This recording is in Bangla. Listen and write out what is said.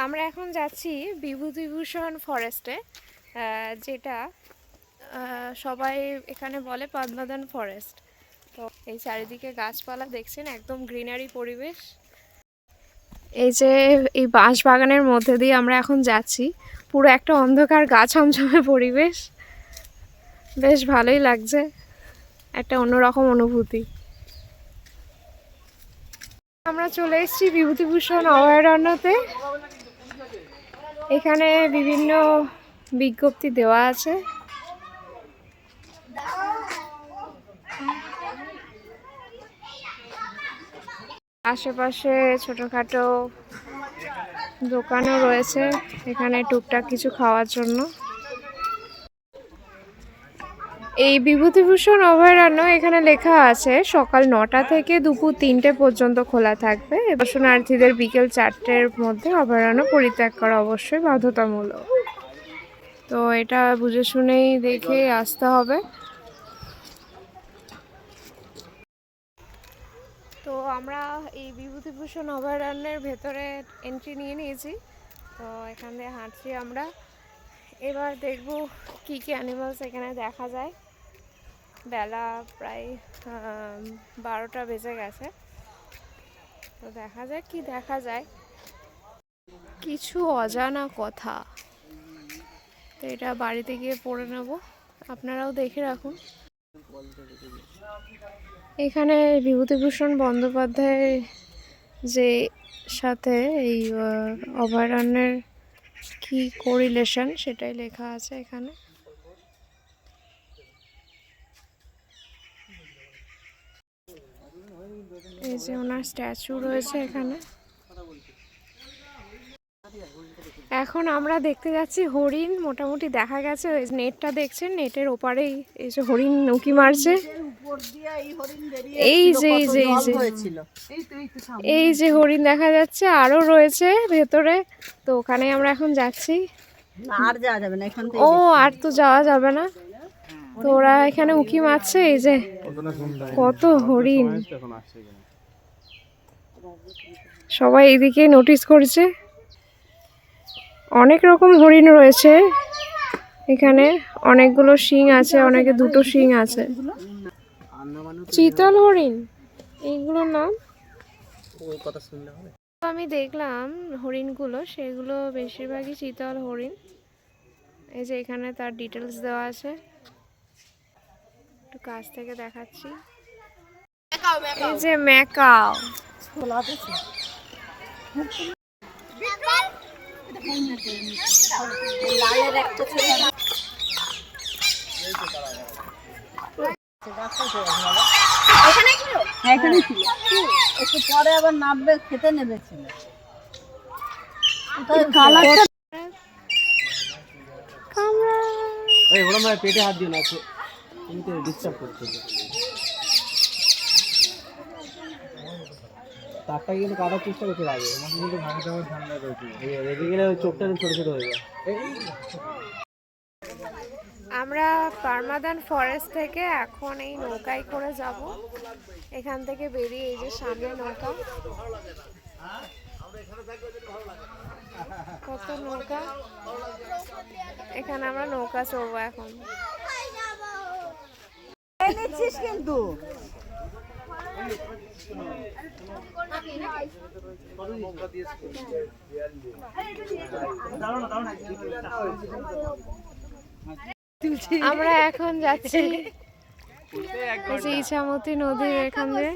আমরা এখন যাচ্ছি বিভূতিভূষণ ফরেস্টে, যেটা সবাই এখানে বলে পদ্মনাধন ফরেস্ট। তো এই চারিদিকে গাছপালা দেখছেন, একদম গ্রিনারি পরিবেশ। এই যে এই বাঁশ বাগানের মধ্যে দিয়ে আমরা এখন যাচ্ছি, পুরো একটা অন্ধকার গা ছমছমে পরিবেশ, বেশ ভালোই লাগছে, একটা অন্যরকম অনুভূতি। আমরা চলে এসেছি বিভূতিভূষণ অভয়ারণ্যতে। এখানে বিভিন্ন বিজ্ঞপ্তি দেওয়া আছে। আশেপাশে ছোটখাটো দোকানও রয়েছে এখানে টুকটাক কিছু খাওয়ার জন্য। এই বিভূতিভূষণ অভয়ারণ্য এখানে লেখা আছে সকাল 9টা থেকে দুপুর 3টে পর্যন্ত খোলা থাকবে। দর্শনার্থীদের বিকেল 4টের মধ্যে অভয়ারণ্য পরিত্যাগ করা অবশ্যই বাধ্যতামূলক। তো এটা বুঝে শুনেই দেখে আসতে হবে। তো আমরা এই বিভূতিভূষণ অভয়ারণ্যের ভেতরে এন্ট্রি নিয়ে নিয়েছি। তো এখান দিয়ে হাঁটছি আমরা। এবার দেখব কি কি অ্যানিমালস এখানে দেখা যায়। বেলা প্রায় 12টা বেজে গেছে। তো দেখা যাক কি দেখা যায়। কিছু অজানা কথা, তো এটা বাড়িতে গিয়ে পড়ে নেব, আপনারাও দেখে রাখুন। এখানে বিভূতিভূষণ বন্দ্যোপাধ্যায়ের যে সাথে এই অভয়ারণ্যের কি কোরিলেশন সেটাই লেখা আছে এখানে। এই যে ওনার স্ট্যাচু রয়েছে এখানে। এখন আমরা দেখতে যাচ্ছি হরিণ। মোটামুটি দেখা গেছে, ওই নেটটা দেখছেন, নেটের ওপারেই এই যে হরিণ উঁকি মারছে। এই যে এই যে এই যে হরিণ দেখা যাচ্ছে, আরো রয়েছে ভেতরে। তো ওখানে আমরা এখন যাচ্ছি। আর যাওয়া যাবে না এখান থেকে। ও আর তো যাওয়া যাবে না। তো ওরা এখানে উঁকি মারছে, এই যে কত হরিণ, সবাই এইদিকে নোটিস করছে। অনেক রকম হরিণ রয়েছে এখানে, অনেকগুলো শিং আছে, অনেকে দুটো শিং আছে। চিতল হরিণ এইগুলোর নাম। আমি দেখলাম হরিণগুলো, সেগুলো বেশিরভাগই চিতল হরিণ। এই যে এখানে তার ডিটেলস দেওয়া আছে, একটু কাছ থেকে দেখাচ্ছি। এই যে ম্যাকাও, লালের একটা ছিল। এখানে ছিল, একটু পরে আবার নামবে, খেতে নেমেছিল। পেটে হাত দিও না, ডিস্টার্ব করছে। তারটা কিন্তু কাটার চেষ্টা করতে লাগে, আমাকে কিন্তু ভাঙাতে আমার ঠান্ডা রয়েছে, রেগে গেলে ওই চোখটা ছোট ছোট হয়ে যায়। আমরা পারমাদান ফরেস্ট থেকে এখন এই নৌকায় করে যাব। এখান থেকে বেরিয়ে এই যে সামনে নৌকা, কত নৌকা। এখানে আমরা নৌকা চড়বো এখন। কিন্তু আমরা এখন যাচ্ছি ইছামতি নদীর এখান দিয়ে।